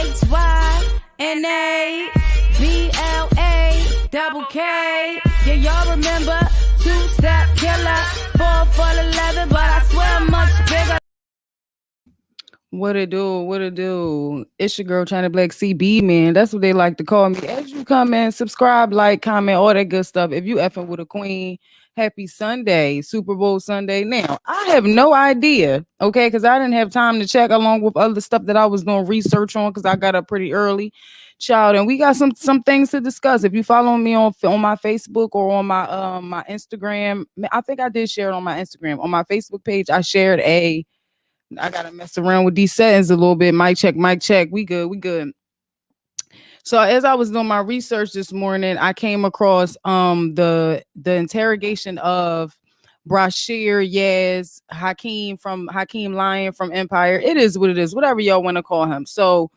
H-Y-N-A-B-L-A-double-K. Yeah, y'all remember Two-Step Killer, 4 for 11, but I swear I'm much bigger. What it do? What it do? It's your girl China Black CB, man. That's what they like to call me. As you come in, subscribe, like, comment, all that good stuff. If you effing with a queen, happy Sunday, Super Bowl Sunday. Now, I have no idea, okay, because I didn't have time to check along with other stuff that I was doing research on because I got up pretty early, child. And we got some things to discuss. If you follow me on my Facebook or on my Instagram, I think I did share it on my Instagram. On my Facebook page, I shared I gotta mess around with these settings a little bit. Mic check, mic check. We good, we good. So as I was doing my research this morning, I came across the interrogation of Bryshere, Yaz, Hakeem Lion from Empire. It is what it is, whatever y'all want to call him. So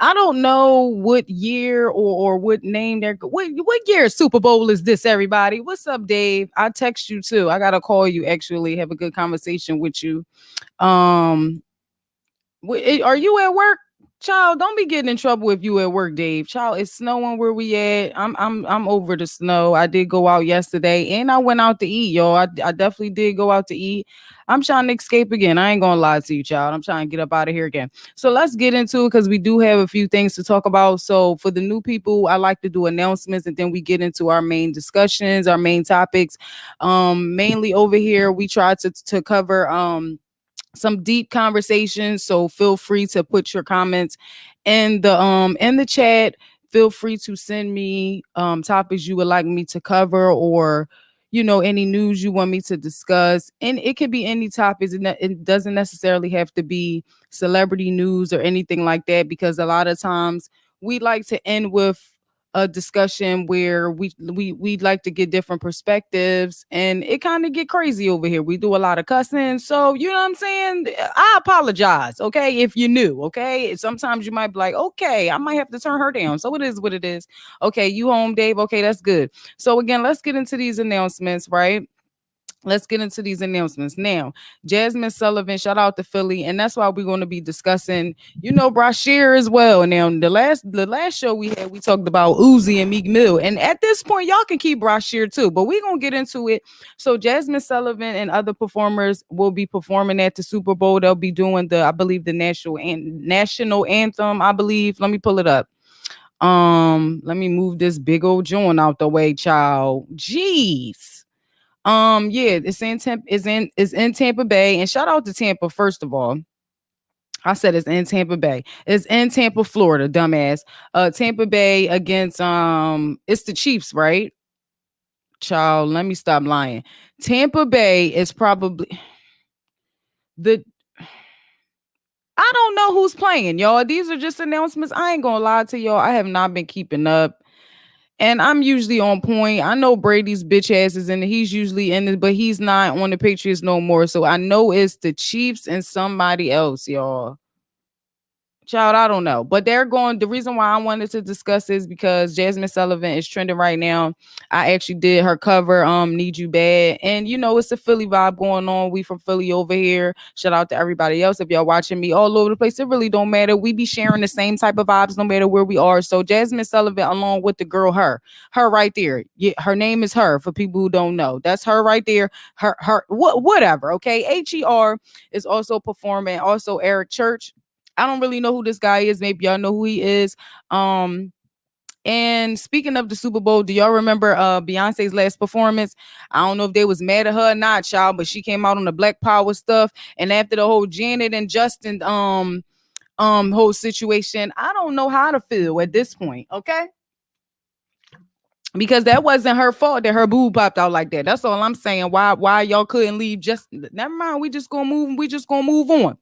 I don't know what year or what name they're what year Super Bowl is this, everybody? What's up, Dave? I text you too. I gotta call you actually, have a good conversation with you. Are you at work, child? Don't be getting in trouble if you at work, Dave. Child, it's snowing where we at. I'm over the snow. I did go out yesterday and I went out to eat, y'all. I definitely did go out to eat. I'm trying to escape again. I ain't gonna lie to you, child. I'm trying to get up out of here again. So let's get into it because we do have a few things to talk about. So for the new people, I like to do announcements and then we get into our main discussions, our main topics. Mainly over here, we try to cover some deep conversations, so feel free to put your comments in the chat. Feel free to send me topics you would like me to cover, or any news you want me to discuss. And it can be any topics, and it doesn't necessarily have to be celebrity news or anything like that, because a lot of times we like to end with a discussion where we'd like to get different perspectives, and it kind of get crazy over here. We do a lot of cussing, so you know what I'm saying. I apologize, okay, if you're new. Okay, sometimes you might be like, okay, I might have to turn her down. So it is what it is. Okay, you home, Dave? Okay, that's good. So again, let's get into these announcements, right? Let's get into these announcements now. Jazmine Sulivan, shout out to Philly, and that's why we're going to be discussing, Bryshere as well. Now, the last show we had, we talked about Uzi and Meek Mill, and at this point, y'all can keep Bryshere too, but we're gonna get into it. So, Jazmine Sulivan and other performers will be performing at the Super Bowl. They'll be doing I believe, the national anthem. I believe. Let me pull it up. Let me move this big old joint out the way, child. Jeez. Yeah, it's in Tampa Bay, and shout out to Tampa first of all. I said it's in Tampa Bay. It's in Tampa, Florida, dumbass. Tampa Bay against it's the Chiefs, right? Child, let me stop lying. Tampa Bay is probably I don't know who's playing, y'all. These are just announcements. I ain't gonna lie to y'all. I have not been keeping up. And I'm usually on point. I know Brady's bitch ass is in it. He's usually in it, but he's not on the Patriots no more. So I know it's the Chiefs and somebody else, y'all. Child, I don't know. But the reason why I wanted to discuss is because Jazmine Sulivan is trending right now. I actually did her cover, Need You Bad. And it's a Philly vibe going on. We from Philly over here. Shout out to everybody else. If y'all watching me all over the place, it really don't matter. We be sharing the same type of vibes no matter where we are. So Jazmine Sulivan, along with the girl, her right there. Yeah, her name is Her, for people who don't know. That's her right there. Her whatever. Okay. HER is also performing. Also Eric Church. I don't really know who this guy is. Maybe y'all know who he is. And speaking of the Super Bowl, do y'all remember Beyonce's last performance? I don't know if they was mad at her or not, child, but she came out on the Black Power stuff. And after the whole Janet and Justin whole situation, I don't know how to feel at this point, okay? Because that wasn't her fault that her boob popped out like that. That's all I'm saying. Why y'all couldn't leave? Just never mind. We just gonna move on.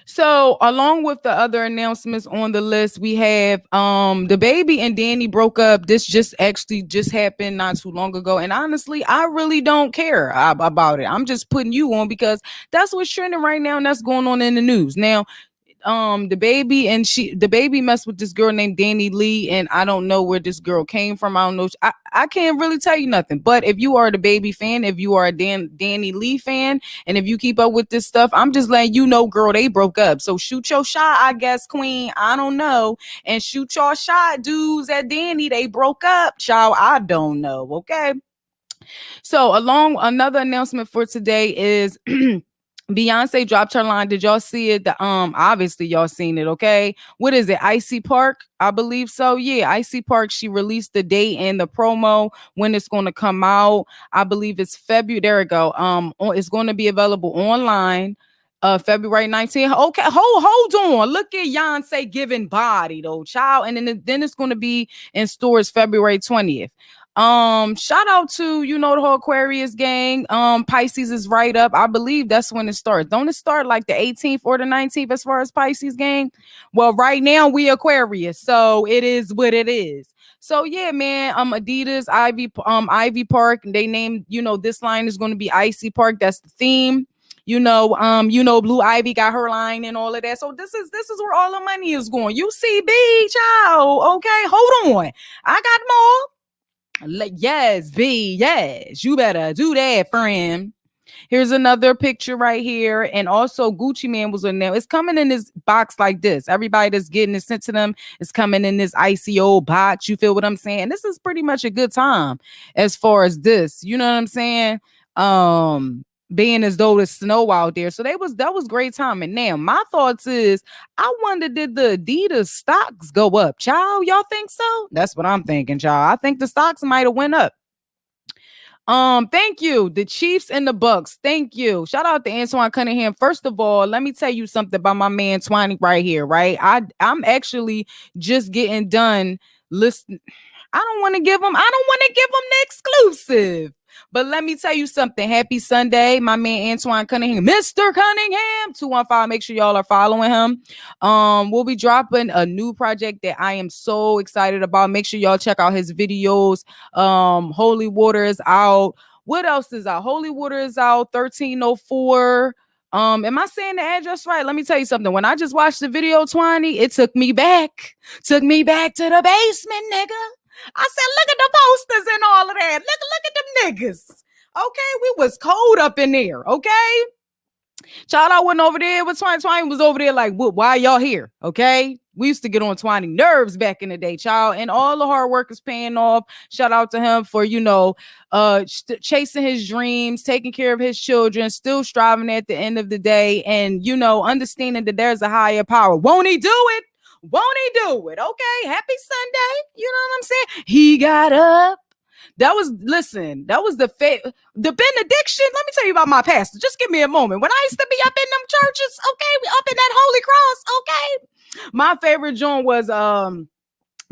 So, along with the other announcements on the list, we have the baby and Danny broke up. This just happened not too long ago. And honestly, I really don't care about it. I'm just putting you on because that's what's trending right now and that's going on in the news. Now, the baby messed with this girl named Danny Lee, and I don't know where this girl came from. I don't know. I can't really tell you nothing. But if you are the baby fan, if you are a Danny Lee fan, and if you keep up with this stuff, I'm just letting you know, girl, they broke up. So shoot your shot, I guess, Queen. I don't know. And shoot your shot, dudes at Danny. They broke up. Child, I don't know. Okay. So along another announcement for today is Beyonce dropped her line. Did y'all see it? Obviously y'all seen it, okay? What is it? Icy Park? I believe so. Yeah, Icy Park. She released the date and the promo when it's going to come out. I believe it's February. There we go. It's going to be available online. February 19th. Okay, hold on. Look at Beyonce giving body though, child. And then it's going to be in stores February 20th. Shout out to, the whole Aquarius gang. Pisces is right up. I believe that's when it starts. Don't it start like the 18th or the 19th as far as Pisces gang? Well, right now we Aquarius, so it is what it is. So yeah, man. Adidas, Ivy Park. They named, this line is going to be Icy Park. That's the theme. Blue Ivy got her line and all of that. So this is where all the money is going. UCB, child. Okay, hold on. I got more. Yes, B. Yes, you better do that, friend. Here's another picture right here. And also Gucci Man was in there. It's coming in this box like this. Everybody that's getting it sent to them is coming in this icy old box. You feel what I'm saying? This is pretty much a good time as far as this. You know what I'm saying? Being as though there's snow out there. So that was great timing. Now, my thoughts is, I wonder, did the Adidas stocks go up? Child, y'all think so? That's what I'm thinking, child. I think the stocks might have went up. Thank you. The Chiefs and the Bucks. Thank you. Shout out to Antoine Cunningham. First of all, let me tell you something about my man Twani right here, right? I'm actually just getting done listening. I don't want to give him the exclusive. But let me tell you something. Happy Sunday, my man Antoine Cunningham, Mr. Cunningham, 215. Make sure y'all are following him. We'll be dropping a new project that I am so excited about. Make sure y'all check out his videos. Holy Water is out. What else is out? Holy Water is out. 1304. Am I saying the address right? Let me tell you something. When I just watched the video, Twani, it took me back to the basement, nigga. I said, look at the posters and all of that. Look at them niggas. Okay, we was cold up in there. Okay, child, I went over there with Twine. Twine was over there like, why y'all here? Okay, we used to get on Twine nerves back in the day, child, and all the hard work is paying off. Shout out to him for chasing his dreams, taking care of his children, still striving at the end of the day, and understanding that there's a higher power. Won't he do it? Won't he do it? Okay, happy Sunday. You know what I'm saying? He got up. That was the benediction. Let me tell you about my pastor. Just give me a moment. When I used to be up in them churches, okay, we up in that Holy Cross, okay. My favorite joint was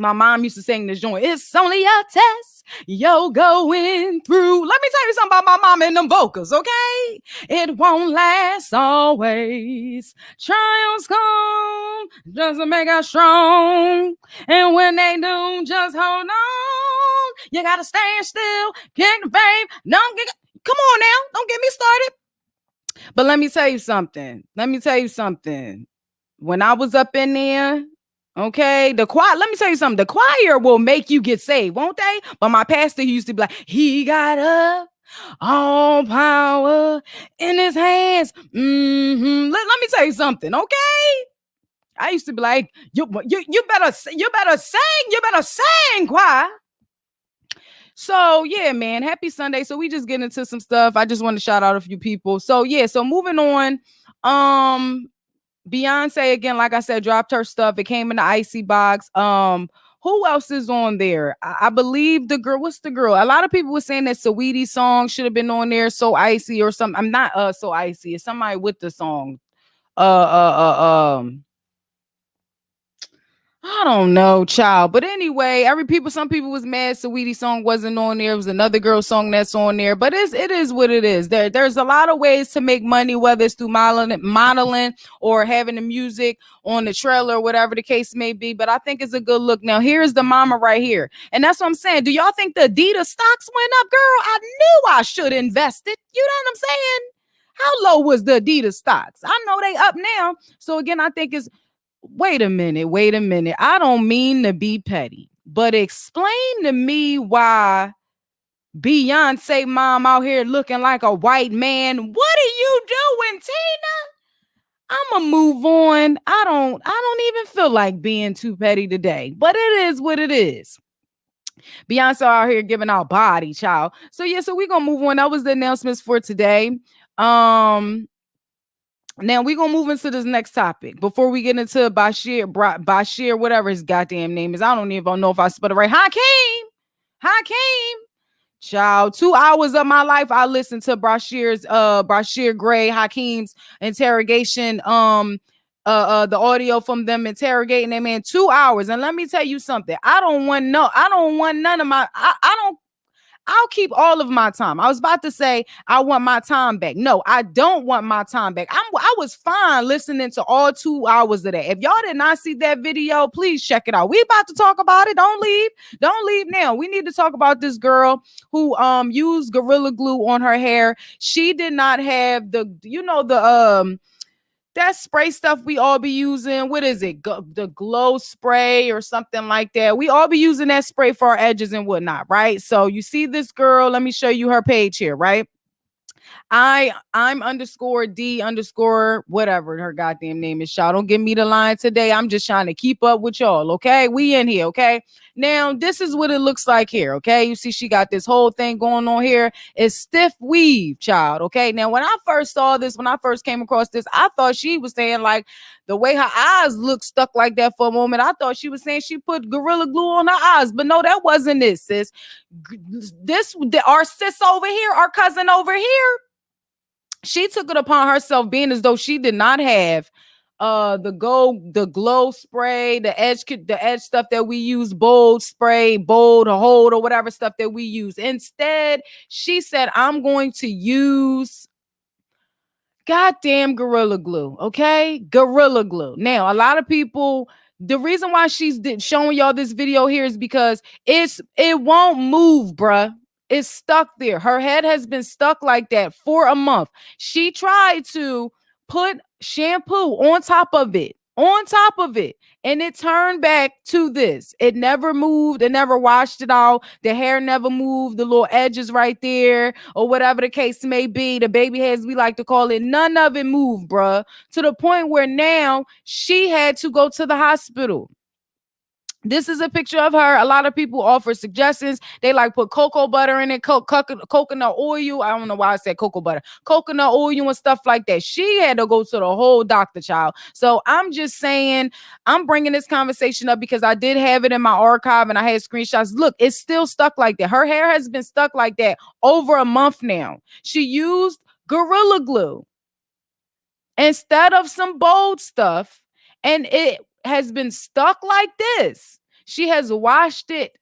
my mom used to sing this joint. It's only a test you're going through. Let me tell you something about my mom and them vocals, okay? It won't last always. Trials come just to make us strong. And when they do, just hold on. You gotta stand still. Get the faith. Come on now. Don't get me started. But let me tell you something. When I was up in there, okay, the choir, let me tell you something. The choir will make you get saved, won't they? But my pastor, he used to be like, he got up, all power in his hands. Let me tell you something, okay? I used to be like, you better sing, choir. So yeah, man, happy Sunday. So we just get into some stuff. I just want to shout out a few people. So yeah, so moving on. Beyonce, again, like I said, dropped her stuff. It came in the icy box. Who else is on there? I believe the girl. What's the girl? A lot of people were saying that Saweetie's song should have been on there. So Icy or something. I'm not So Icy. It's somebody with the song. I don't know, child. But anyway, some people was mad Saweetie's song wasn't on there. It was another girl's song that's on there. But it is what it is. There's a lot of ways to make money, whether it's through modeling or having the music on the trailer or whatever the case may be. But I think it's a good look. Now, here's the mama right here. And that's what I'm saying. Do y'all think the Adidas stocks went up? Girl, I knew I should invest it. You know what I'm saying? How low was the Adidas stocks? I know they up now. So again, I think it's wait a minute, wait a minute. I don't mean to be petty, but explain to me why Beyonce mom out here looking like a white man. What are you doing, Tina? I'ma move on. I don't even feel like being too petty today, but it is what it is. Beyonce out here giving out body, child. So yeah, so we're gonna move on. That was the announcements for today. Now we're gonna move into this next topic before we get into Bryshere, whatever his goddamn name is. I don't even know if I spelled it right. Hakeem. Child, 2 hours of my life I listened to Bryshere Gray, Hakeem's interrogation, the audio from them interrogating that man 2 hours. And let me tell you something. I don't want none of my I'll keep all of my time. I was about to say I want my time back. No, I don't want my time back. I was fine listening to all 2 hours of that. If y'all did not see that video, please check it out. We about to talk about it. Don't leave now. We need to talk about this girl who used Gorilla Glue on her hair. She did not have the that spray stuff we all be using. What is it? The glow spray or something like that. We all be using that spray for our edges and whatnot, right? So you see this girl. Let me show you her page here, right? I'm underscore D underscore whatever her goddamn name is. Y'all don't give me the line today. I'm just trying to keep up with y'all. Okay, we in here. Okay, now this is what it looks like here. Okay, you see she got this whole thing going on here. It's stiff weave, child. Okay, now when I first saw this, when I first came across this, I thought she was saying like the way her eyes look stuck like that for a moment. I thought she was saying she put Gorilla Glue on her eyes, but no, that wasn't it, sis. Our sis over here, our cousin over here, she took it upon herself, being as though she did not have the glow spray, the edge stuff that we use, bold spray, bold or hold or whatever stuff that we use. Instead, she said, I'm going to use goddamn Gorilla Glue. Okay, Gorilla Glue. Now a lot of people, the reason why she's showing y'all this video here is because it won't move, bruh. It's stuck there. Her head has been stuck like that for a month. She tried to put shampoo on top of it, and it turned back to this. It never moved. It never washed it out. The hair never moved. The little edges right there, or whatever the case may be, the baby hairs we like to call it, none of it moved, bruh. To the point where now she had to go to the hospital. This is a picture of her. A lot of people offer suggestions. They like put cocoa butter in it, coconut oil. I don't know why I said cocoa butter, coconut oil and stuff like that. She had to go to the whole doctor, child. So I'm just saying, I'm bringing this conversation up because I did have it in my archive and I had screenshots. Look, it's still stuck like that. Her hair has been stuck like that over a month now. She used Gorilla Glue instead of some bold stuff, and it has been stuck like this. She has washed it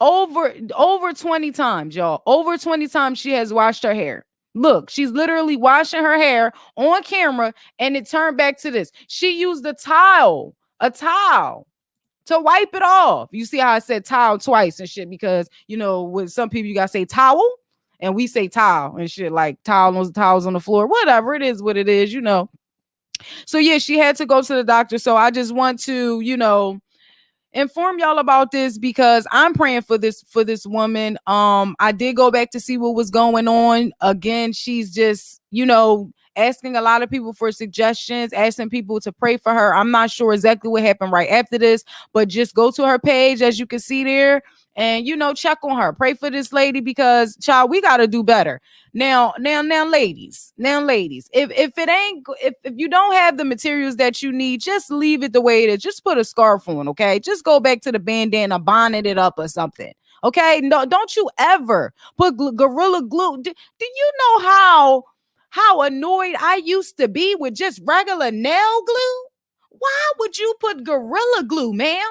over 20 times, y'all. Over 20 times she has washed her hair. Look, she's literally washing her hair on camera and it turned back to this. She used a towel to wipe it off. You see how I said towel twice and shit, because with some people you gotta say towel and we say towel and shit, like towels on the floor, whatever it is, what it is. So yeah, she had to go to the doctor. So I just want to, inform y'all about this because I'm praying for this woman. I did go back to see what was going on. Again, she's just, asking a lot of people for suggestions, asking people to pray for her. I'm not sure exactly what happened right after this, but just go to her page, as you can see there, and check on her. Pray for this lady because, child, we got to do better. Now, ladies, if you don't have the materials that you need, just leave it the way it is. Just put a scarf on, okay? Just go back to the bandana, bonnet it up or something. Okay, no, don't you ever put Gorilla Glue. Do you know how annoyed I used to be with just regular nail glue? Why would you put Gorilla Glue, ma'am?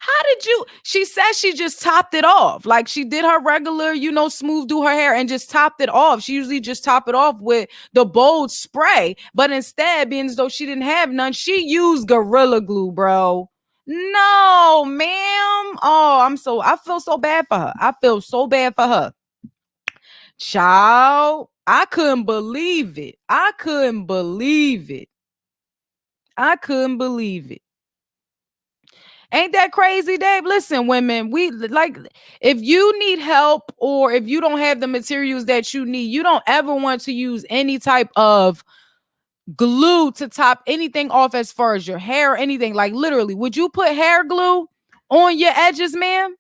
How did you? She said she just topped it off. Like she did her regular, smooth do her hair and just topped it off. She usually just top it off with the bold spray. But instead, being as though she didn't have none, she used Gorilla Glue, bro. No, ma'am. Oh, I feel so bad for her. Child, I couldn't believe it. I couldn't believe it. Ain't that crazy, Dave? Listen, women, we like, if you need help or if you don't have the materials that you need, you don't ever want to use any type of glue to top anything off as far as your hair or anything. Like literally, would you put hair glue on your edges, ma'am?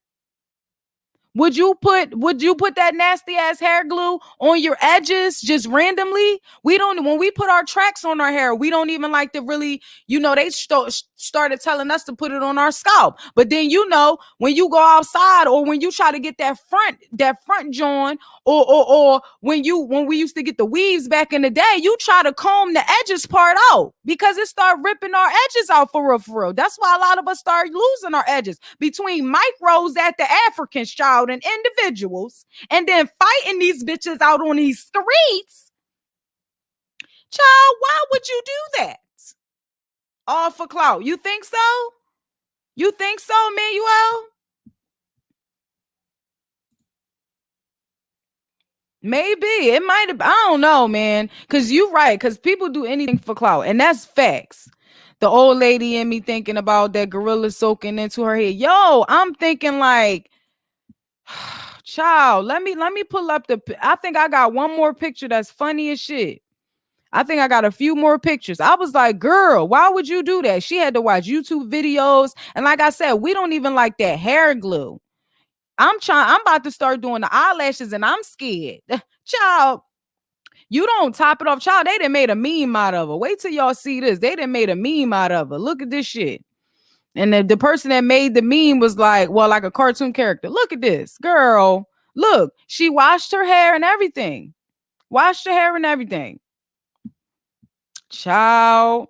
Would you put that nasty ass hair glue on your edges just randomly? We don't, when we put our tracks on our hair, we don't even like to really, they started telling us to put it on our scalp. But then when you go outside or when you try to get that front joint, or when we used to get the weaves back in the day, you try to comb the edges part out because it start ripping our edges out for real, for real. That's why a lot of us start losing our edges between micros at the African child and individuals, and then fighting these bitches out on these streets. Child, why would you do that? All for clout. You think so? You think so, Manuel? Maybe it might have. I don't know, man. Cause you're right. Cause people do anything for clout, and that's facts. The old lady in me thinking about that gorilla soaking into her head. Yo, I'm thinking like, child. Let me pull up the. I think I got one more picture that's funny as shit. I think I got a few more pictures. I was like, girl, why would you do that? She had to watch YouTube videos, and like I said, we don't even like that hair glue. I'm about to start doing the eyelashes and I'm scared. Child, you don't top it off. Child, they done made a meme out of her. Wait till y'all see this. They done made a meme out of her. Look at this shit. And the person that made the meme was like, well, like a cartoon character. Look at this. Girl, look. She washed her hair and everything. Washed her hair and everything. Child,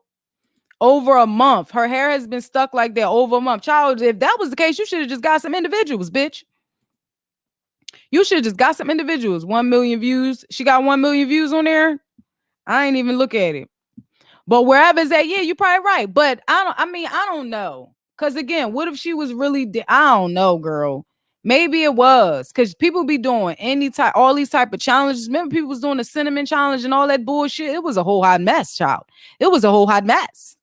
over a month. Her hair has been stuck like that over a month. Child, if that was the case, you should have just got some individuals, bitch. You should have just got some individuals. 1 million views. She got 1 million views on there. I ain't even look at it. But wherever it's at, yeah, you're probably right. But I don't know. Cause again, what if she was really I don't know, girl. Maybe it was. Cause people be doing all these type of challenges. Remember, people was doing the cinnamon challenge and all that bullshit. It was a whole hot mess, child. It was a whole hot mess.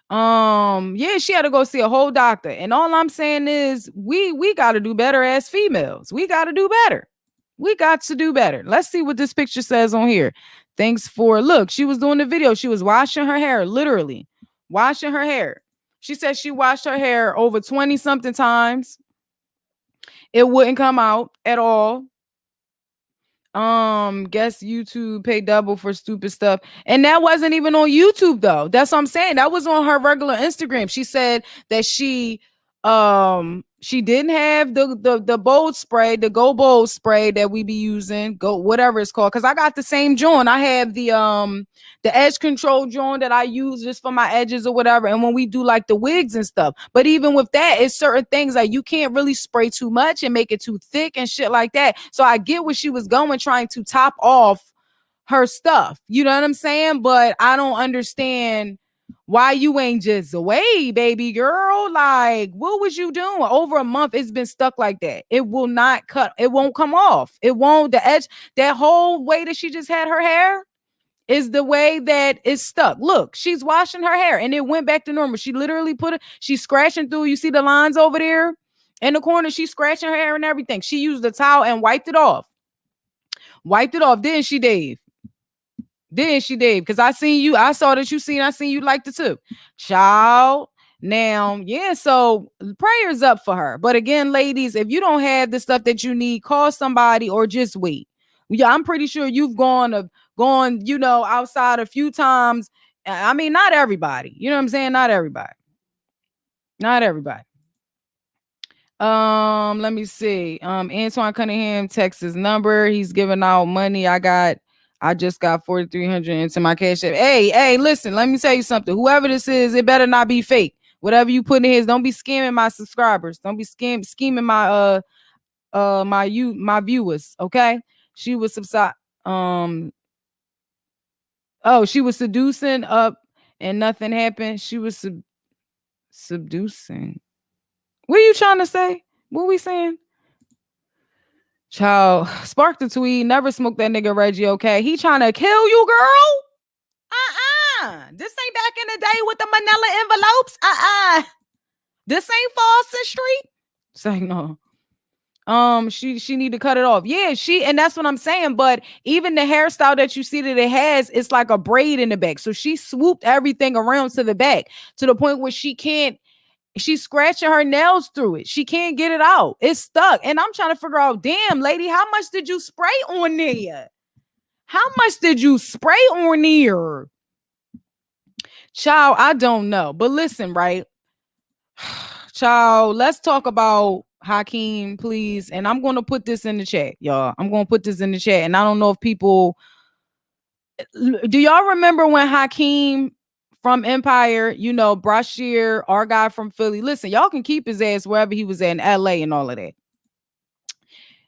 Yeah, she had to go see a whole doctor. And all I'm saying is we gotta do better as females. We gotta do better. We got to do better. Let's see what this picture says on here. Thanks for look. She was doing the video. She was washing her hair, literally washing her hair. She said she washed her hair over 20 something times. It wouldn't come out at all. Guess YouTube pay double for stupid stuff. And that wasn't even on YouTube though. That's what I'm saying. That was on her regular Instagram. She said that she didn't have the bold spray, the Go Bold spray that we be using, go whatever it's called. Cause I got the same joint. I have the edge control joint that I use just for my edges or whatever. And when we do like the wigs and stuff, but even with that, it's certain things like you can't really spray too much and make it too thick and shit like that. So I get where she was going, trying to top off her stuff. You know what I'm saying? But I don't understand why you ain't just away, baby girl. Like, what was you doing? Over a month, it's been stuck like that. It will not cut. It won't come off. It won't. The edge, that whole way that she just had her hair is the way that it's stuck. Look, she's washing her hair and it went back to normal. She literally she's scratching through. You see the lines over there in the corner? She's scratching her hair and everything. She used the towel and wiped it off. Wiped it off. Didn't she, Dave? Didn't she, Dave? Because I seen you. I saw that you seen. I seen you liked it too. Child. Now, yeah, so prayers up for her. But again, ladies, if you don't have the stuff that you need, call somebody or just wait. Yeah, I'm pretty sure you've gone, outside a few times. I mean, not everybody. You know what I'm saying? Not everybody. Not everybody. Let me see. Antoine Cunningham texts his number. He's giving out money. I just got 4,300 into my cash app. Hey, listen, let me tell you something. Whoever this is, it better not be fake. Whatever you put in his, don't be scamming my subscribers. Don't be scheming my my viewers. Okay. She was she was seducing up and nothing happened. She was seducing. What are you trying to say? What we saying? Child, spark the tweet. Never smoke that nigga Reggie, okay? He trying to kill you, girl. This ain't back in the day with the manila envelopes. This ain't Fawcett Street. It's like, no. She need to cut it off. Yeah, and that's what I'm saying. But even the hairstyle that you see that it has, it's like a braid in the back. So she swooped everything around to the back to the point where she's scratching her nails through it. She can't get it out. It's stuck. And I'm trying to figure out, damn, lady, how much did you spray on there? How much did you spray on there? Child, I don't know. But listen, right? Child, let's talk about Hakeem, please. And I'm going to put this in the chat, y'all. I'm going to put this in the chat. And I don't know if people... Do y'all remember when Hakeem from Empire, Bryshere, our guy from Philly? Listen, y'all can keep his ass wherever he was at in LA and all of that.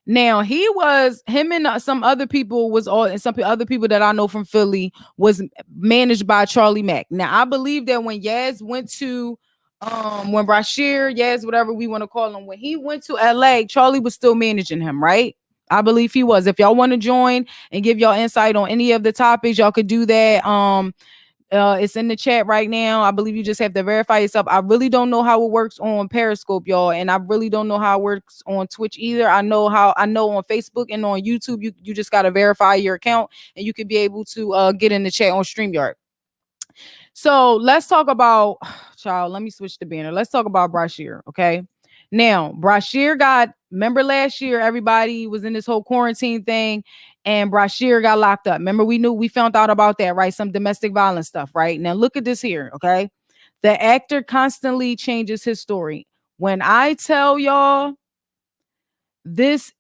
Now, him and some other people and some other people that I know from Philly was managed by Charlie Mack. Now, I believe that when Yaz went to, when Bryshere, Yaz, whatever we want to call him, when he went to LA, Charlie was still managing him, right? I believe he was. If y'all want to join and give y'all insight on any of the topics, y'all could do that. It's in the chat right now. I believe you just have to verify yourself. I really don't know how it works on Periscope, y'all, and I really don't know how it works on Twitch either. I know on Facebook and on YouTube, you just got to verify your account and you could be able to get in the chat on StreamYard. So let's talk about, child, let me switch the banner. Let's talk about Bryshere, okay? Now, Bryshere remember last year, everybody was in this whole quarantine thing and Bryshere got locked up. Remember, we found out about that, right? Some domestic violence stuff, right? Now, look at this here, okay? The actor constantly changes his story. When I tell y'all, this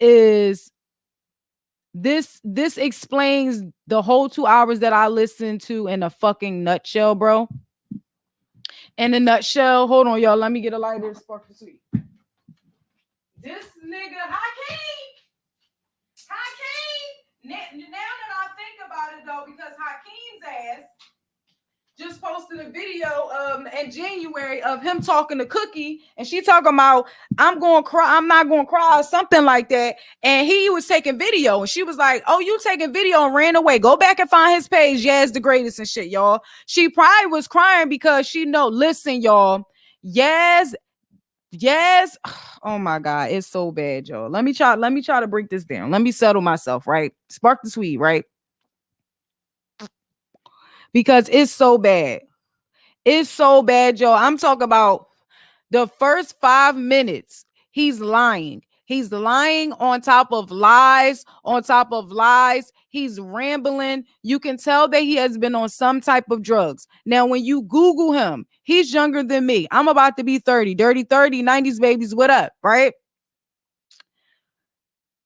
explains the whole 2 hours that I listened to in a fucking nutshell, bro. In a nutshell, hold on, y'all. Let me get a lighter, spark the sweet. This nigga, Hakeem. Now that I think about it, though, because Hakeem's ass just posted a video in January of him talking to Cookie, and she talking about, I'm going to cry, I'm not going to cry, or something like that. And he was taking video, and she was like, oh, you taking video, and ran away. Go back and find his page, Yaz the Greatest and shit, y'all. She probably was crying because she know, listen, y'all, Yaz, oh my God, it's so bad, y'all. Let me try to break this down. Let me settle myself, right? Spark the sweet, right? Because it's so bad. It's so bad, y'all. I'm talking about the first 5 minutes. He's lying. He's lying on top of lies, on top of lies. He's rambling. You can tell that he has been on some type of drugs. Now, when you Google him, he's younger than me. I'm about to be 30. Dirty 30, 90s babies, what up, right?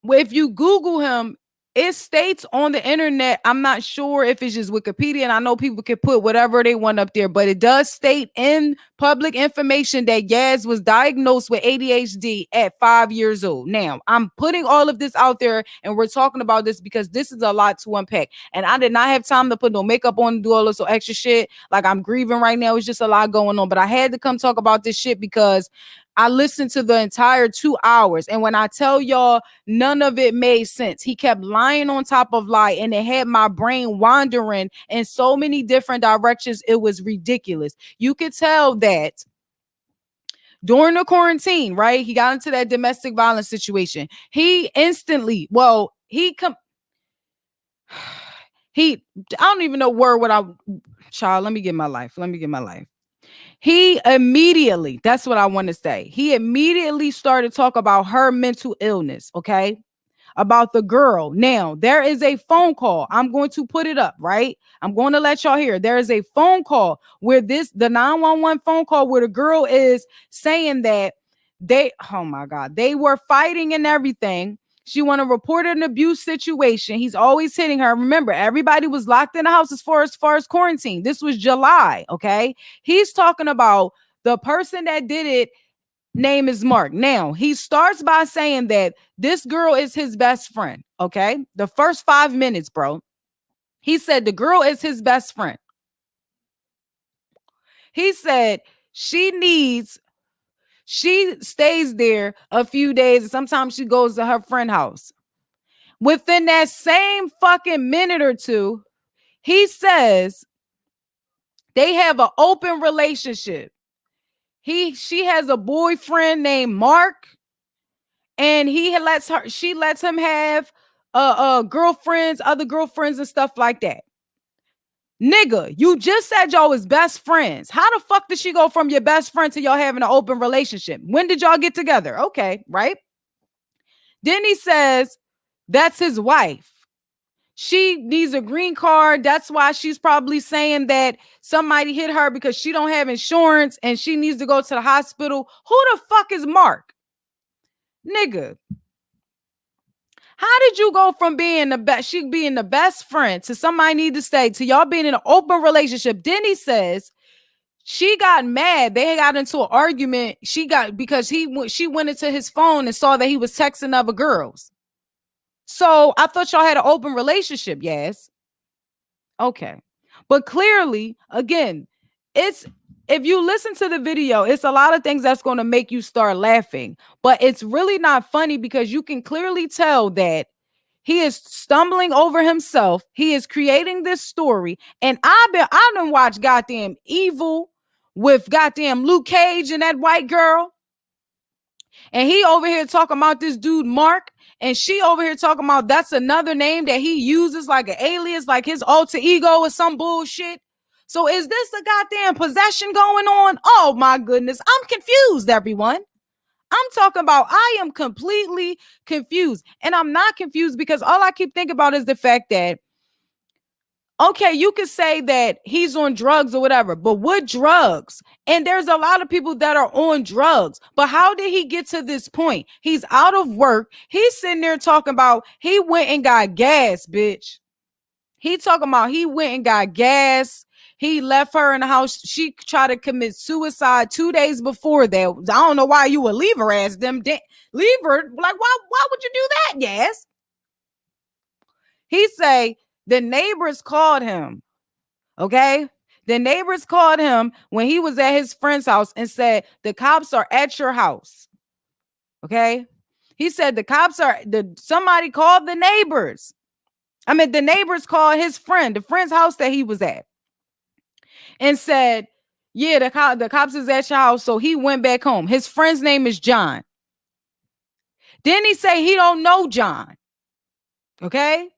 If you Google him, it states on the internet, I'm not sure if it's just Wikipedia, and I know people can put whatever they want up there, but it does state in public information that Yaz was diagnosed with ADHD at 5 years old. Now, I'm putting all of this out there, and we're talking about this because this is a lot to unpack, and I did not have time to put no makeup on and do all this extra shit. Like, I'm grieving right now. It's just a lot going on, but I had to come talk about this shit because I listened to the entire 2 hours. And when I tell y'all, none of it made sense. He kept lying on top of lie, and it had my brain wandering in so many different directions. It was ridiculous. You could tell that during the quarantine, right? He got into that domestic violence situation. He instantly, I don't even know child, let me get my life. He immediately, that's what I want to say. He immediately started to talk about her mental illness, okay? About the girl. Now, there is a phone call. I'm going to put it up, right? I'm going to let y'all hear. There is a phone call where the 911 phone call where the girl is saying that oh my God, they were fighting and everything. She want to report an abuse situation. He's always hitting her. Remember, everybody was locked in the house as far as quarantine. This was July, okay? He's talking about the person that did it, name is Mark. Now, he starts by saying that this girl is his best friend, okay? The first 5 minutes, bro. He said the girl is his best friend. He said she stays there a few days, and sometimes she goes to her friend's house. Within that same fucking minute or two, he says They have an open relationship. She has a boyfriend named Mark, and she lets him have girlfriends, other girlfriends and stuff like that. Nigga, you just said y'all was best friends. How the fuck did she go from your best friend to y'all having an open relationship? When did y'all get together? Okay, right? Then he says that's his wife. She needs a green card. That's why she's probably saying that somebody hit her because she don't have insurance and she needs to go to the hospital. Who the fuck is Mark? Nigga. How did you go from being the best friend to somebody need to stay to y'all being in an open relationship? Then he says she got mad. They got into an argument. Because she went into his phone and saw that he was texting other girls. So I thought y'all had an open relationship. Yes. Okay. But clearly, again, if you listen to the video, it's a lot of things that's going to make you start laughing. But it's really not funny because you can clearly tell that he is stumbling over himself. He is creating this story. And I done watched goddamn Evil with goddamn Luke Cage and that white girl. And he over here talking about this dude, Mark. And she over here talking about that's another name that he uses like an alias, like his alter ego or some bullshit. So is this a goddamn possession going on? Oh my goodness. I'm confused, everyone. I'm talking about I am completely confused. And I'm not confused because all I keep thinking about is the fact that, okay, you could say that he's on drugs or whatever, but what drugs? And there's a lot of people that are on drugs. But how did he get to this point? He's out of work. He's sitting there talking about he went and got gas, bitch. He talking about he went and got gas. He left her in the house. She tried to commit suicide 2 days before that. I don't know why you would leave her ass them. Leave her. Like, why would you do that? Yes. He say the neighbors called him. Okay. The neighbors called him when he was at his friend's house and said, the cops are at your house. Okay. He said somebody called the neighbors. I mean, the neighbors called his friend, the friend's house that he was at, and said, yeah, the cops is at your house. So he went back home. His friend's name is John. Then he say he don't know John. Okay.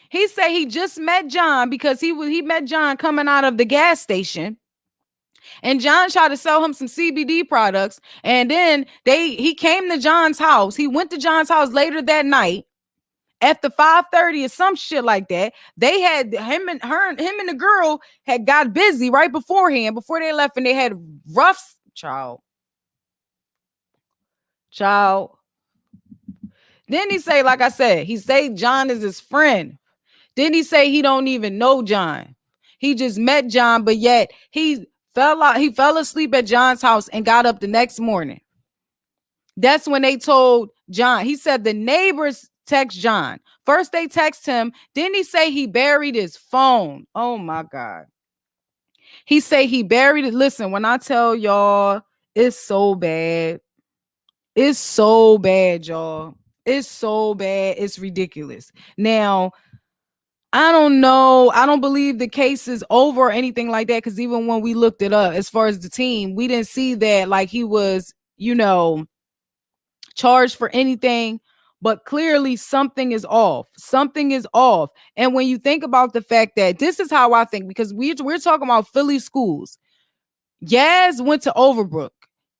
He said he just met John because he met John coming out of the gas station. And John tried to sell him some CBD products. And then he came to John's house. He went to John's house later that night after 5:30 or some shit like that. They had him and the girl had got busy right beforehand before they left, and they had rough child. Then he say, like I said, he say John is his friend. Then he say he don't even know John. He just met John, but yet he fell asleep at John's house and got up the next morning. That's when they told John. He said the neighbors text John. First they text him. Then he say he buried his phone. Oh my God. He say he buried it. Listen, when I tell y'all, it's so bad. It's so bad, y'all. It's so bad. It's ridiculous. Now, I don't know. I don't believe the case is over or anything like that. Because even when we looked it up, as far as the team, we didn't see that like he was, charged for anything. But clearly something is off. Something is off. And when you think about the fact that this is how I think, because we're talking about Philly schools. Yaz went to Overbrook.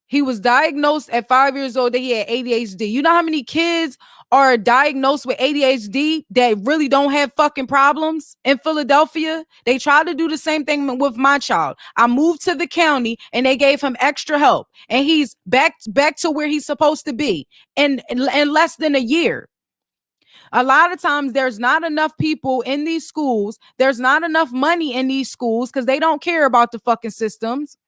He was diagnosed at 5 years old that he had ADHD. You know how many kids are diagnosed with ADHD that really don't have fucking problems in Philadelphia? They tried to do the same thing with my child. I moved to the county and they gave him extra help. And he's back to where he's supposed to be in less than a year. A lot of times there's not enough people in these schools. There's not enough money in these schools because they don't care about the fucking systems.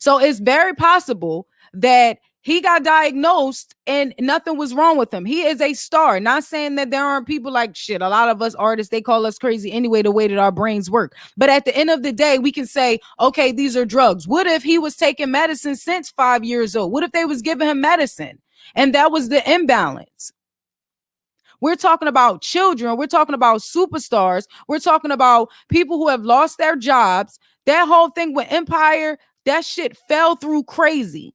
So it's very possible that he got diagnosed and nothing was wrong with him. He is a star. Not saying that there aren't people like shit. A lot of us artists, they call us crazy anyway, the way that our brains work. But at the end of the day, we can say, okay, these are drugs. What if he was taking medicine since 5 years old? What if they was giving him medicine and that was the imbalance? We're talking about children. We're talking about superstars. We're talking about people who have lost their jobs. That whole thing with Empire, that shit fell through crazy.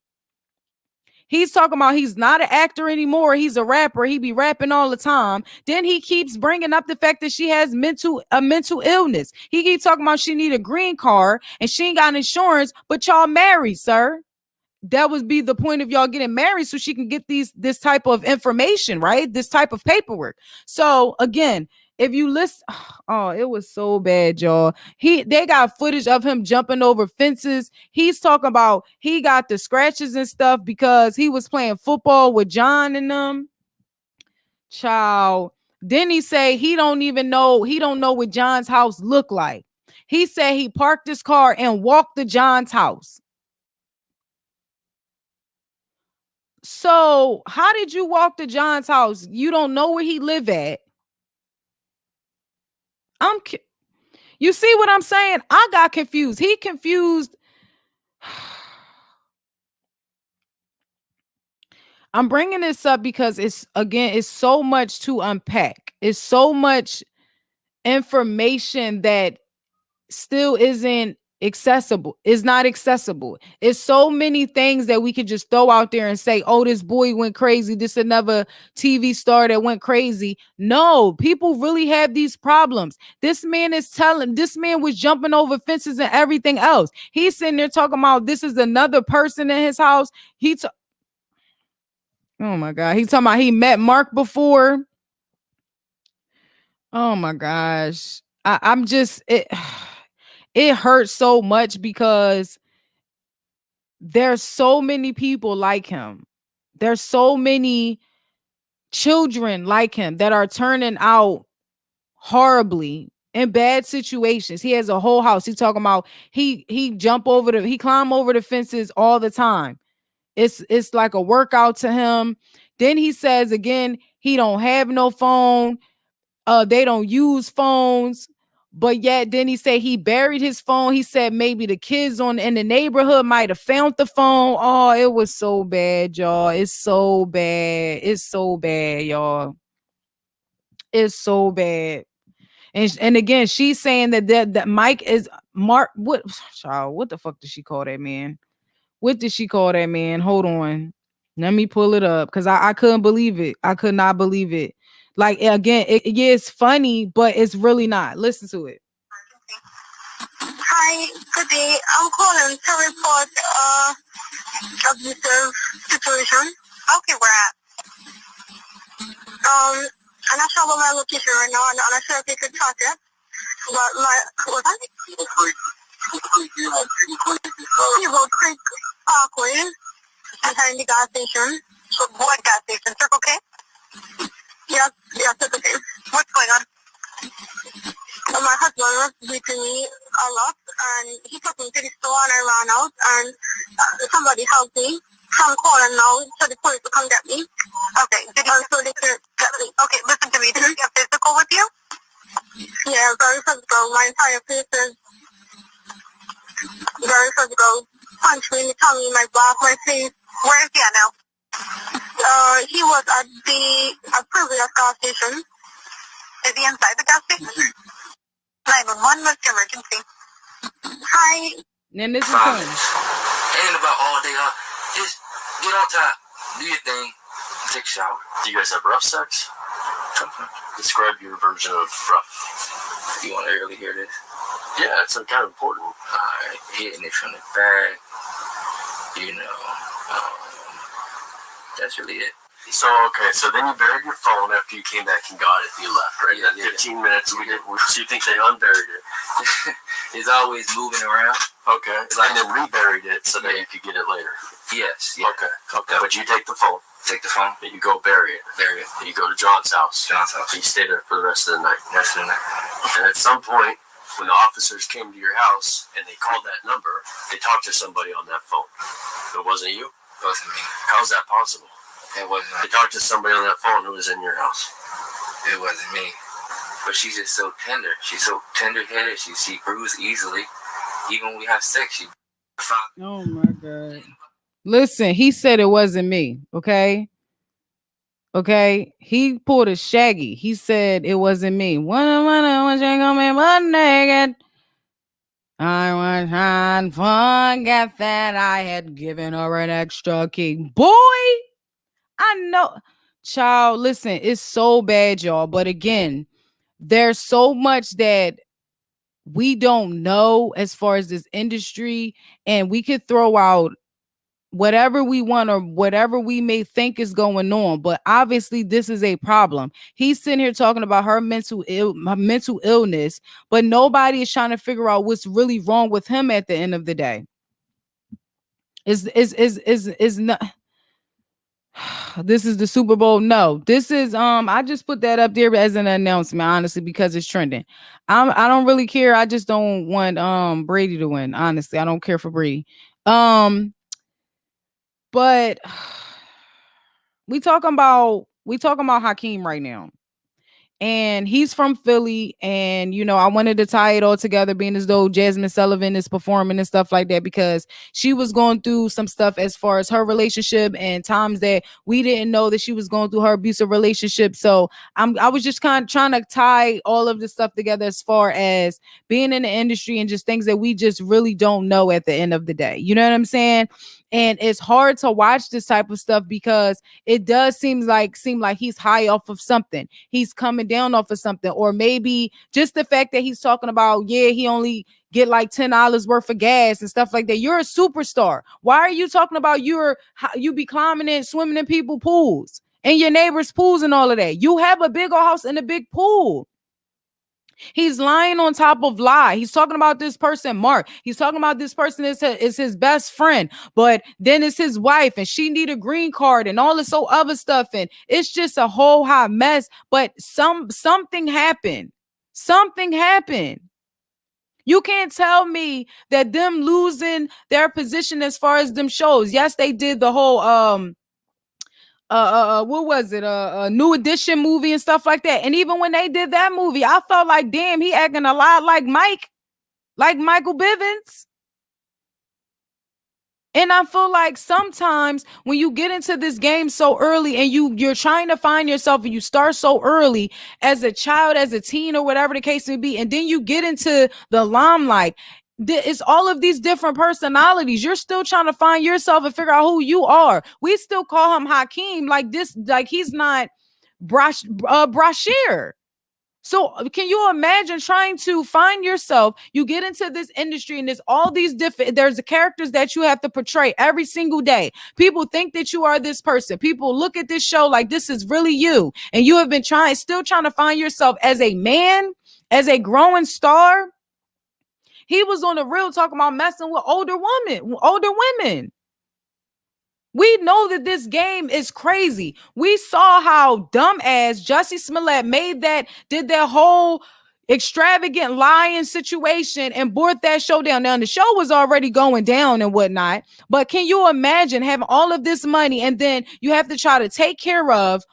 He's talking about he's not an actor anymore. He's a rapper. He be rapping all the time. Then he keeps bringing up the fact that she has a mental illness. He keeps talking about she need a green card and she ain't got insurance, but y'all married, sir. That would be the point of y'all getting married so she can get this type of information, right? This type of paperwork. So again, if you listen, oh, it was so bad, y'all. They got footage of him jumping over fences. He's talking about he got the scratches and stuff because he was playing football with John and them. Child. Then he say he don't know what John's house looked like. He said he parked his car and walked to John's house. So how did you walk to John's house? You don't know where he live at. You see what I'm saying? I got confused. He confused. I'm bringing this up because it's so much to unpack. It's so much information that still isn't accessible. It's not accessible. It's so many things that we could just throw out there and say, oh, this boy went crazy. This another TV star that went crazy. No, people really have these problems. This man was jumping over fences and everything else. He's sitting there talking about this is another person in his house. Oh my God. He's talking about he met Mark before. Oh my gosh. I'm just it hurts so much because there's so many people like him. There's so many children like him that are turning out horribly in bad situations. He has a whole house. He's talking about he climb over the fences all the time. It's like a workout to him. Then he says again, he don't have no phone. They don't use phones. But yet then he said he buried his phone. He said maybe the kids in the neighborhood might have found the phone. Oh, it was so bad, y'all. It's so bad. It's so bad, y'all. It's so bad. And again, she's saying that Mike is Mark. What child? What the fuck did she call that man? What did she call that man? Hold on. Let me pull it up because I couldn't believe it. I could not believe it. Like, again, it's funny, but it's really not. Listen to it. Hi, good day. I'm calling to report abusive situation. Okay, where at? I'm not sure about my location right now. I'm not sure if you could track it. But what that? People Creek Parkway, behind the gas station. So what gas station? Circle K? Yes, Circle K. What's going on? My husband was beating me a lot, and he took me to the store, and I ran out, and somebody helped me. So I'm calling now so the police will come get me. Okay, so they can get me. Okay, listen to me. Did he get physical with you? Yeah, very physical. My entire face is very physical. Punch me in the tummy, my back, my face. Where is he at now? He was at a previous gas station. Is he inside the gas station? 911, what's the emergency? Hi. And this is him. Ain't about all day. Just get on top, do your thing, take a shower. Do you guys have rough sex? Describe your version of rough. You want to really hear this? Yeah, it's kind of important. Alright, hitting it from the back. That's really it. So, okay, so then you buried your phone after you came back and got it and you left, right? Yeah, 15 minutes, so you think they unburied it? It's always moving around. Okay, and then reburied it so that you could get it later? Yes, yeah. Okay, but you take the phone. Take the phone. And you go bury it. And you go to John's house. And you stay there for the rest of the night. And at some point, when the officers came to your house and they called that number, they talked to somebody on that phone. It wasn't you? It wasn't me. How's that possible? It wasn't. They talked to somebody on that phone who was in your house. It wasn't me. But she's just so tender. She's so tender-headed. She bruises easily. Even when we have sex, she... Oh, my God. Listen, he said it wasn't me, okay? Okay, he pulled a Shaggy. He said it wasn't me. When you gonna be butt naked, I was trying to forget that I had given her an extra key. Boy, I know. Child, listen, it's so bad, y'all. But again, there's so much that we don't know as far as this industry, and we could throw out whatever we want or whatever we may think is going on, but obviously this is a problem. He's sitting here talking about her mental illness, but nobody is trying to figure out what's really wrong with him at the end of the day. Is not. This is the Super Bowl. No, this is I just put that up there as an announcement, honestly, because it's trending. I don't really care. I just don't want Brady to win. Honestly, I don't care for Brady. But we talking about Hakeem right now. And he's from Philly. And, you know, I wanted to tie it all together, being as though Jazmine Sullivan is performing and stuff like that, because she was going through some stuff as far as her relationship and times that we didn't know that she was going through her abusive relationship. So I was just kind of trying to tie all of this stuff together as far as being in the industry and just things that we just really don't know at the end of the day. You know what I'm saying? And it's hard to watch this type of stuff because it does seem like he's high off of something. He's coming down off of something, or maybe just the fact that he's talking about, yeah, he only get like $10 worth of gas and stuff like that. You're a superstar. Why are you talking about you be climbing and swimming in people's pools and your neighbors' pools and all of that? You have a big old house and a big pool. He's lying on top of lie. He's talking about this person, Mark. He's talking about this person is his best friend, but then it's his wife and she need a green card and all this other stuff. And it's just a whole hot mess. But something happened. Something happened. You can't tell me that them losing their position as far as them shows. Yes, they did the whole what was it, a New Edition movie and stuff like that. And even when they did that movie, I felt like, damn, he acting a lot like Michael Bivins. And I feel like sometimes when you get into this game so early and you're trying to find yourself and you start so early as a child, as a teen, or whatever the case may be, and then you get into the limelight, it's all of these different personalities. You're still trying to find yourself and figure out who you are. We still call him Hakeem like this, like he's not Bryshere. So can you imagine trying to find yourself? You get into this industry and there's all these there's the characters that you have to portray every single day. People think that you are this person. People look at this show like this is really you. And you have been still trying to find yourself as a man, as a growing star. He was on the real talking about messing with older women. We know that this game is crazy. We saw how dumbass Jussie Smollett did that whole extravagant lying situation and brought that show down. Now, the show was already going down and whatnot, but can you imagine having all of this money and then you have to try to take care of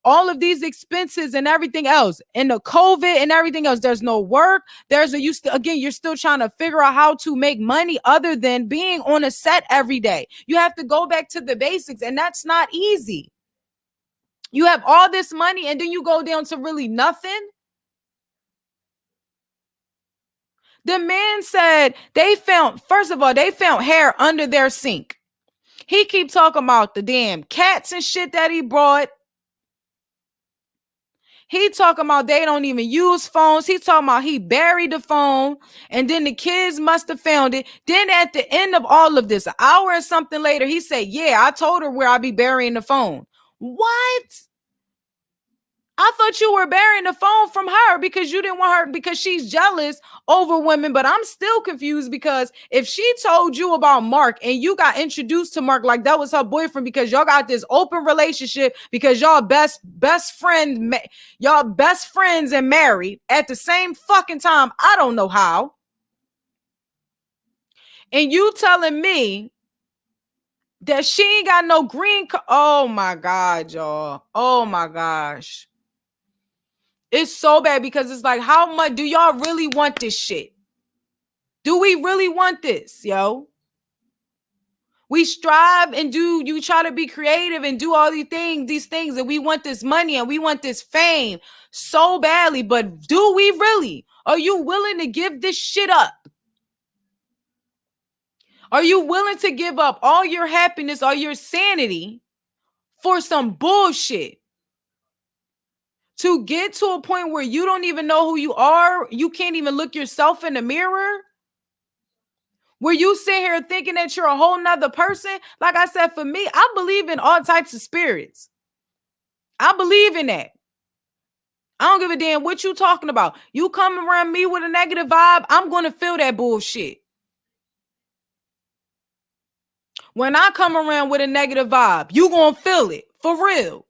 all of these expenses and everything else, and the COVID and everything else? There's no work. You're still trying to figure out how to make money other than being on a set every day. You have to go back to the basics, and that's not easy. You have all this money and then you go down to really nothing. The man said first of all, they found hair under their sink. He keep talking about the damn cats and shit that he brought. He talking about they don't even use phones. He talking about he buried the phone and then the kids must have found it. Then at the end of all of this, an hour and something later, he said, yeah, I told her where I be burying the phone. What? I thought you were burying the phone from her because you didn't want her, because she's jealous over women. But I'm still confused, because if she told you about Mark and you got introduced to Mark like that was her boyfriend because y'all got this open relationship because y'all best friends and married at the same fucking time, I don't know how. And you telling me that she ain't got no green card? Oh my God, y'all. Oh my gosh. It's so bad, because it's like, how much do y'all really want this shit? Do we really want this, yo? We strive and you try to be creative and do all these things, and we want this money and we want this fame so badly. But do we really? Are you willing to give this shit up? Are you willing to give up all your happiness or your sanity for some bullshit? To get to a point where you don't even know who you are, you can't even look yourself in the mirror? Where you sit here thinking that you're a whole nother person? Like I said, for me, I believe in all types of spirits. I believe in that. I don't give a damn what you talking about. You come around me with a negative vibe, I'm going to feel that bullshit. When I come around with a negative vibe, you going to feel it. For real.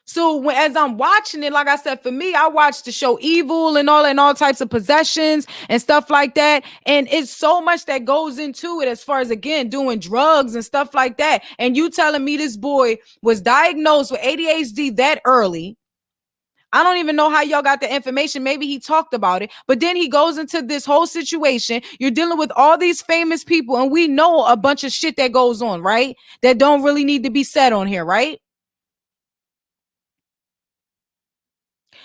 So as I'm watching it, like I said, for me, I watch the show Evil and all types of possessions and stuff like that. And it's so much that goes into it as far as, again, doing drugs and stuff like that. And you telling me this boy was diagnosed with ADHD that early. I don't even know how y'all got the information. Maybe he talked about it. But then he goes into this whole situation. You're dealing with all these famous people, and we know a bunch of shit that goes on, right? That don't really need to be said on here, right?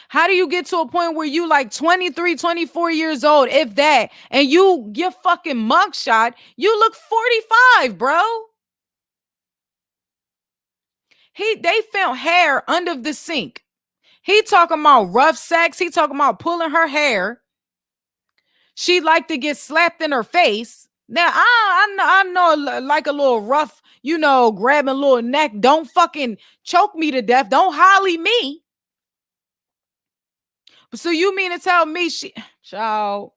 How do you get to a point where you like 23, 24 years old, if that, and your fucking mugshot, you look 45, bro? They found hair under the sink. He talking about rough sex. He talking about pulling her hair. She like to get slapped in her face. Now, I know like a little rough, grabbing a little neck. Don't fucking choke me to death. Don't holly me. So you mean to tell me child?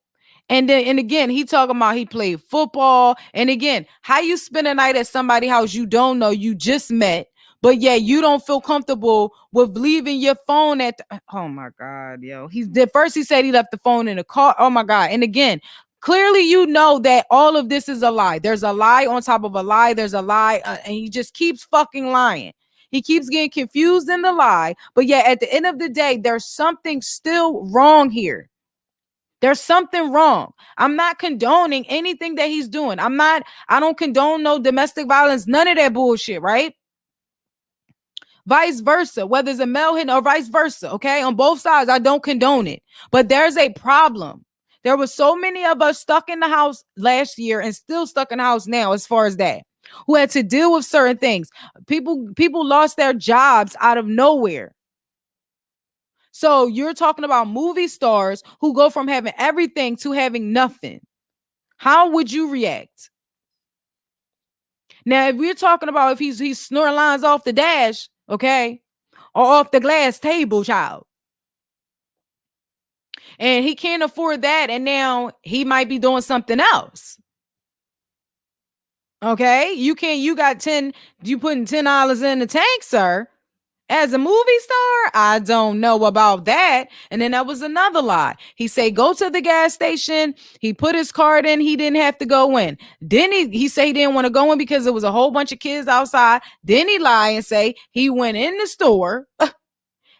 And again, he talking about he played football. And again, how you spend a night at somebody's house you don't know, you just met, but yeah, you don't feel comfortable with leaving your phone at oh my God, yo. First he said he left the phone in the car. Oh my God. And again, clearly you know that all of this is a lie. There's a lie on top of a lie. There's a lie, and he just keeps fucking lying. He keeps getting confused in the lie. But yeah, at the end of the day, there's something still wrong here. There's something wrong. I'm not condoning anything that he's doing. I don't condone no domestic violence, none of that bullshit, right? Vice versa, whether it's a male hit or vice versa, okay? On both sides, I don't condone it. But there's a problem. There were so many of us stuck in the house last year and still stuck in the house now as far as that, who had to deal with certain things. People lost their jobs out of nowhere. So you're talking about movie stars who go from having everything to having nothing. How would you react? Now, if we're talking about if he's snoring lines off the dash, okay, or off the glass table, child, and he can't afford that, and now he might be doing something else. Okay, you putting $10 in the tank, sir. As a movie star, I don't know about that. And then that was another lie. He said, go to the gas station. He put his card in. He didn't have to go in. Then he said he didn't want to go in because there was a whole bunch of kids outside. Then he lied and say he went in the store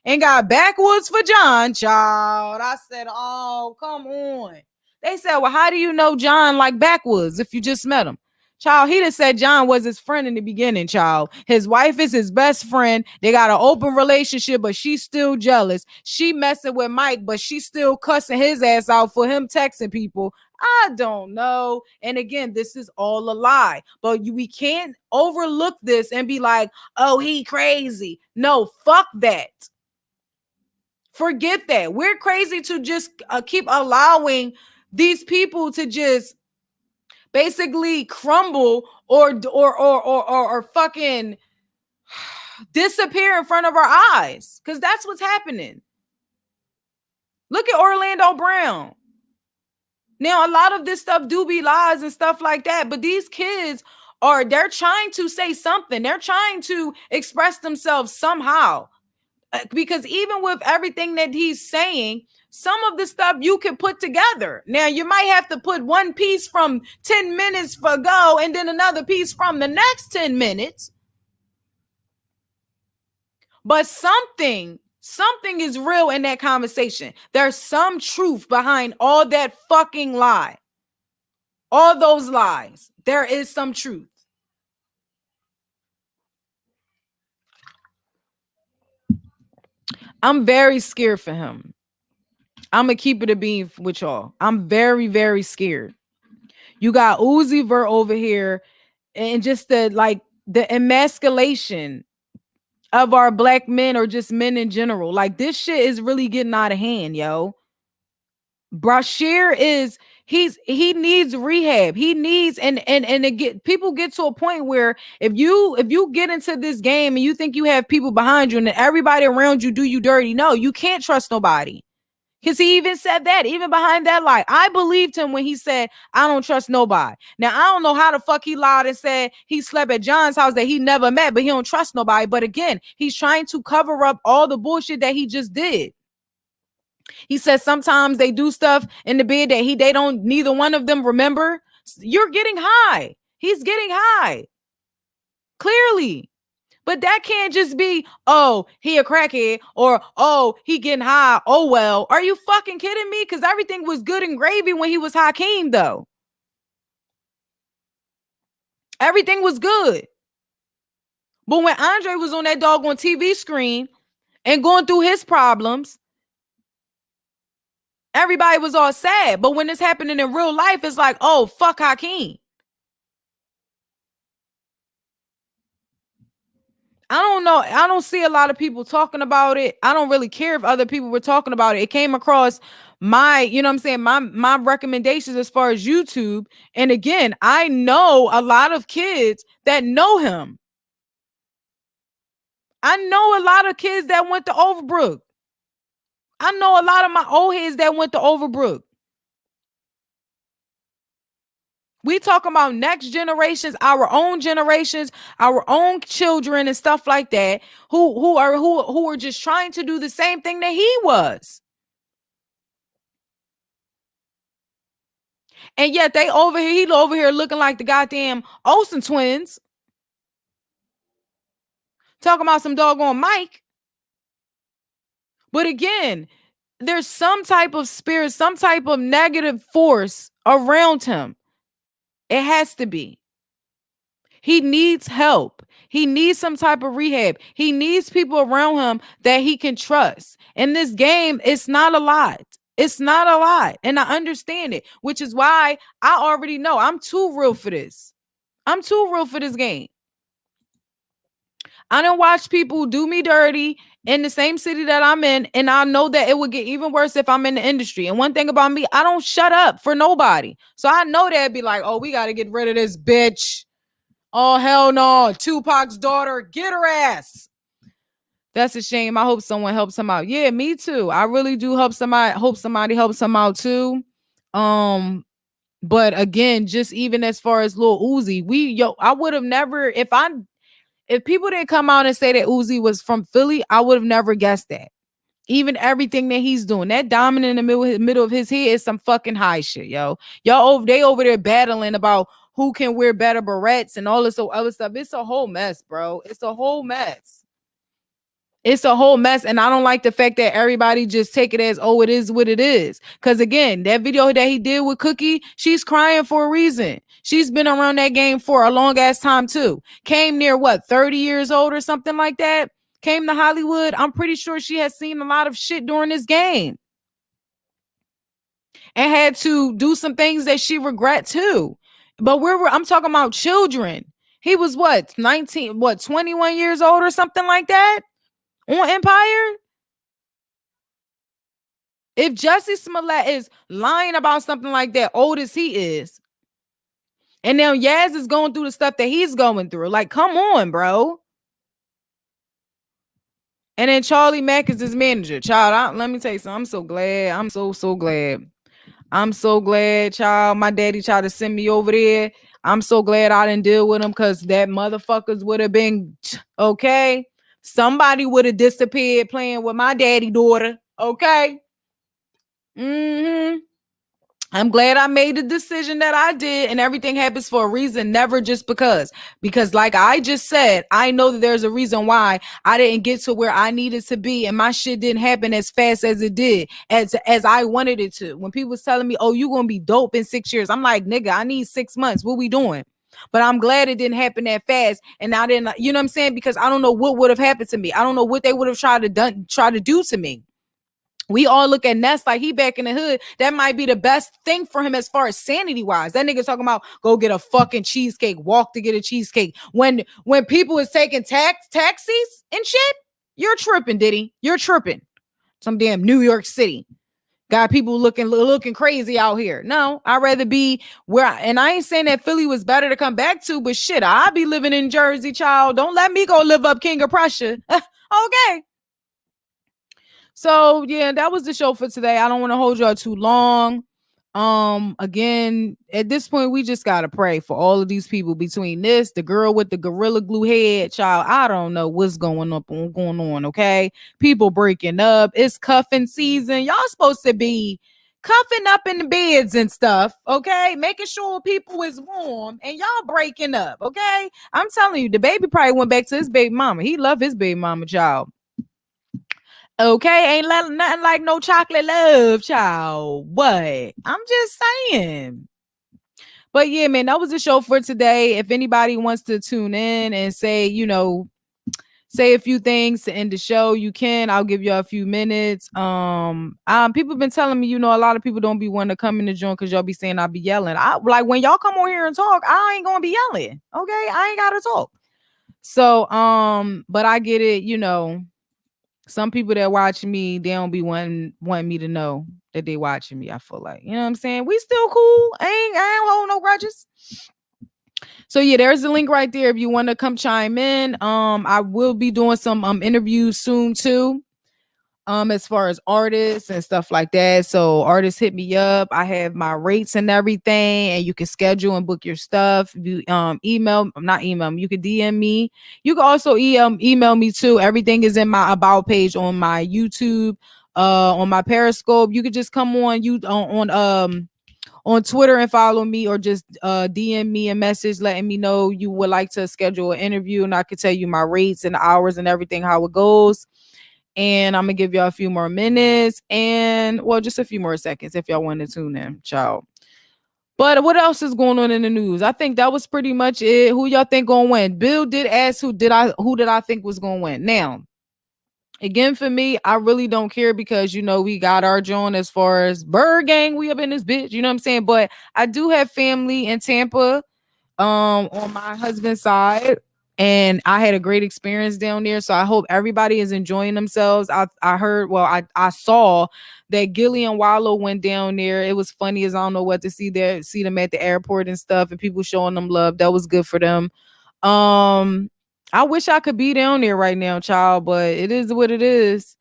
and got backwoods for John, child. I said, oh, come on. They said, well, how do you know John like backwoods if you just met him? Child, he just said John was his friend in the beginning, child. His wife is his best friend. They got an open relationship, but she's still jealous. She messing with Mike, but she's still cussing his ass out for him texting people. I don't know. And again, this is all a lie. But we can't overlook this and be like, oh, he crazy. No, fuck that. Forget that. We're crazy to just keep allowing these people to just basically crumble or fucking disappear in front of our eyes, because that's what's happening. Look at Orlando Brown. Now, a lot of this stuff do be lies and stuff like that, but these kids they're trying to say something. They're trying to express themselves somehow, because even with everything that he's saying, some of the stuff you can put together. Now, you might have to put one piece from 10 minutes ago and then another piece from the next 10 minutes. But something is real in that conversation. There's some truth behind all that fucking lie. all those lies, there is some truth. I'm very scared for him. I'm gonna keep it a beam with y'all. I'm very, very scared. You got Uzi Vert over here, and just the emasculation of our black men, or just men in general. Like, this shit is really getting out of hand, yo. Bryshere he needs rehab. He needs and people get to a point where if you get into this game and you think you have people behind you and everybody around you do you dirty, no, you can't trust nobody. Because he even said that, even behind that lie. I believed him when he said, I don't trust nobody. Now, I don't know how the fuck he lied and said he slept at John's house that he never met, but he don't trust nobody. But again, he's trying to cover up all the bullshit that he just did. He says sometimes they do stuff in the bed that they don't, neither one of them remember. You're getting high. He's getting high. Clearly. But that can't just be, oh, he a crackhead, or, oh, he getting high. Oh, well, are you fucking kidding me? Because everything was good and gravy when he was Hakeem, though. Everything was good. But when Andre was on that doggone TV screen and going through his problems, everybody was all sad. But when it's happening in real life, it's like, oh, fuck Hakeem. I don't know. I don't see a lot of people talking about it. I don't really care if other people were talking about it. It came across my, you know what I'm saying, my recommendations as far as YouTube. And again, I know a lot of kids that know him. I know a lot of kids that went to Overbrook. I know a lot of my old heads that went to Overbrook. We talking about next generations, our own generations, our own children and stuff like that, who are just trying to do the same thing that he was. And yet he over here looking like the goddamn Olsen twins. Talking about some doggone Mike. But again, there's some type of spirit, some type of negative force around him. It has to be. He needs help. He needs some type of rehab. He needs people around him that he can trust. In this game, it's not a lot. It's not a lot. And I understand it, which is why I already know I'm too real for this. I'm too real for this game. I don't watch people do me dirty in the same city that I'm in, and I know that it would get even worse if I'm in the industry. And one thing about me, I don't shut up for nobody. So I know that'd be like, oh, we got to get rid of this bitch. Oh, hell no. Tupac's daughter, get her ass. That's a shame. I hope someone helps him out. Yeah, me too. I really do hope somebody helps him out too. But again, just even as far as Lil Uzi, I would have never, if people didn't come out and say that Uzi was from Philly, I would have never guessed that. Even everything that he's doing, that diamond in the middle of his head is some fucking high shit, yo. They over there battling about who can wear better barrettes and all this other stuff. It's a whole mess, bro. It's a whole mess. It's a whole mess. And I don't like the fact that everybody just take it as, oh, it is what it is. Because again, that video that he did with Cookie, she's crying for a reason. She's been around that game for a long ass time too. Came near 30 years old or something like that. Came to Hollywood. I'm pretty sure she has seen a lot of shit during this game. And had to do some things that she regret too. But I'm talking about children. He was 21 years old or something like that on Empire? If Jussie Smollett is lying about something like that, old as he is, and now Yaz is going through the stuff that he's going through, like, come on, bro. And then Charlie Mack is his manager. Child, let me tell you something. I'm so glad. I'm so glad. I'm so glad, child. My daddy tried to send me over there. I'm so glad I didn't deal with him, because that motherfuckers would have been, okay? Somebody would have disappeared playing with my daddy daughter, okay? I'm glad I made the decision that I did, and everything happens for a reason, never just because. Because like I just said, I know that there's a reason why I didn't get to where I needed to be, and my shit didn't happen as fast as it did, as I wanted it to. When people was telling me, oh, you gonna be dope in 6 years, I'm like, nigga, I need 6 months. What we doing? But I'm glad it didn't happen that fast. And I didn't, you know what I'm saying? Because I don't know what would have happened to me. I don't know what they would have tried to do to me. We all look at Ness like he back in the hood. That might be the best thing for him as far as sanity wise. That nigga talking about go get a fucking cheesecake, walk to get a cheesecake. When people is taking taxis and shit, you're tripping, Diddy. You're tripping. Some damn New York City. Got people looking crazy out here. No, I'd rather be where and I ain't saying that Philly was better to come back to, but shit, I'll be living in Jersey, child. Don't let me go live up King of Prussia. Okay. So yeah, that was the show for today. I don't want to hold y'all too long. Again, at this point, we just gotta pray for all of these people between this, the girl with the gorilla glue head, child. I don't know what's going on. Okay, people breaking up. It's cuffing season. Y'all supposed to be cuffing up in the beds and stuff. Okay, making sure people is warm, and y'all breaking up. Okay, I'm telling you, the baby probably went back to his baby mama. He loved his baby mama, child. Okay, ain't nothing like no chocolate love, child. What? I'm just saying. But yeah, man, that was the show for today. If anybody wants to tune in and say, say a few things to end the show, you can. I'll give you a few minutes. People been telling me, a lot of people don't be wanting to come in the joint because y'all be saying I be yelling. I like when y'all come on here and talk, I ain't gonna be yelling. Okay, I ain't gotta talk. So, but I get it, some people that watch me, they don't be wanting me to know that they watching me. I feel like, you know what I'm saying? We still cool. I ain't holding no grudges. So yeah, there's the link right there if you want to come chime in. I will be doing some interviews soon too. As far as artists and stuff like that. So artists hit me up. I have my rates and everything, and you can schedule and book your stuff. You you can DM me. You can also email me too. Everything is in my about page on my YouTube, on my Periscope. You could just come on Twitter and follow me, or just DM me a message letting me know you would like to schedule an interview, and I could tell you my rates and the hours and everything, how it goes. And I'm gonna give y'all a few more minutes and just a few more seconds if y'all want to tune in, child. But what else is going on in the news? I think that was pretty much it. Who y'all think gonna win? Bill did ask who did I think was gonna win. Now, again, for me, I really don't care because we got our joint as far as Bird Gang. We up in this bitch, you know what I'm saying? But I do have family in Tampa, on my husband's side, and I had a great experience down there. So I hope everybody is enjoying themselves. I saw that Gillian Wallow went down there. It was funny as I don't know what to see them at the airport and stuff, and people showing them love. That was good for them. I wish I could be down there right now, child, but it is what it is.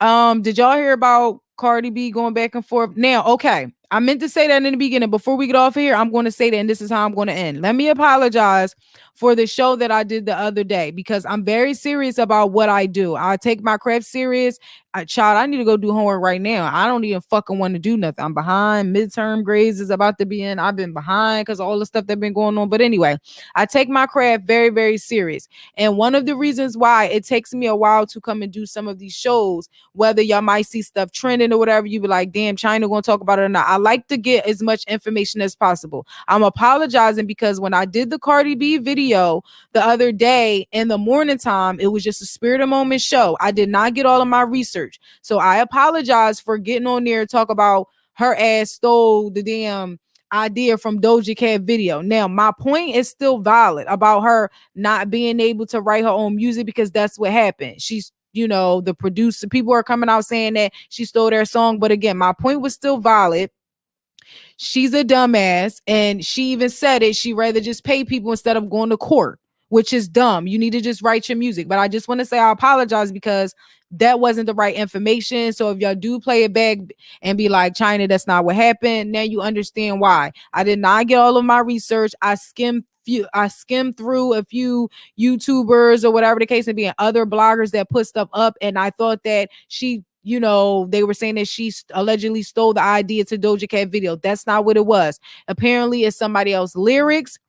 Did y'all hear about Cardi B going back and forth? Now, okay, I meant to say that in the beginning. Before we get off of here, I'm going to say that, and this is how I'm going to end. Let me apologize for the show that I did the other day, because I'm very serious about what I do. I take my craft serious. Child, I need to go do homework right now. I don't even fucking want to do nothing. I'm behind. Midterm grades is about to be in. I've been behind because all the stuff that's been going on. But anyway, I take my craft very, very serious. And one of the reasons why it takes me a while to come and do some of these shows, whether y'all might see stuff trending or whatever, you be like, damn, China gonna talk about it or not. I like to get as much information as possible. I'm apologizing because when I did the Cardi B video the other day in the morning time, it was just a spirit of moment show. I did not get all of my research. So I apologize for getting on there and talk about her ass stole the damn idea from Doja Cat video. Now, my point is still valid about her not being able to write her own music, because that's what happened. She's the producer, people are coming out saying that she stole their song. But again, my point was still valid. She's a dumbass, and she even said it. She'd rather just pay people instead of going to court, which is dumb. You need to just write your music. But I just want to say I apologize because that wasn't the right information. So if y'all do play it back and be like, China, that's not what happened, now you understand why. I did not get all of my research. I skimmed through a few YouTubers or whatever the case may be, and other bloggers that put stuff up, and I thought that she you know, they were saying that she allegedly stole the idea to Doja Cat video. That's not what it was. Apparently, it's somebody else's lyrics.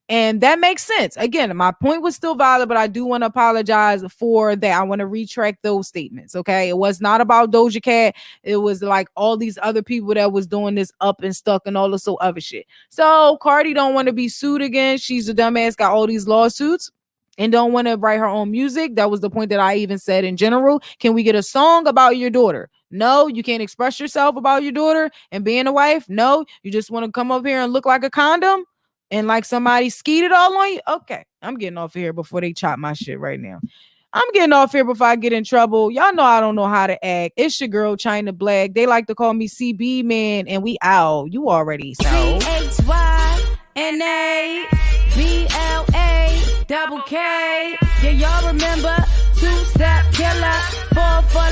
And that makes sense. Again, my point was still valid, but I do want to apologize for that. I want to retract those statements. Okay. It was not about Doja Cat. It was like all these other people that was doing this up and stuck and all this other shit. So Cardi don't want to be sued again. She's a dumbass, got all these lawsuits and don't want to write her own music. That was the point that I even said in general. Can we get a song about your daughter? No, you can't express yourself about your daughter and being a wife. No, you just want to come up here and look like a condom and like somebody skeeted all on you. Okay, I'm getting off of here before they chop my shit right now. I'm getting off here before I get in trouble. Y'all know I don't know how to act. It's your girl, China Black. They like to call me CB, man, and we out. You already know. CHYNABLA. Yeah, y'all remember? 2-Step Killer, 4 for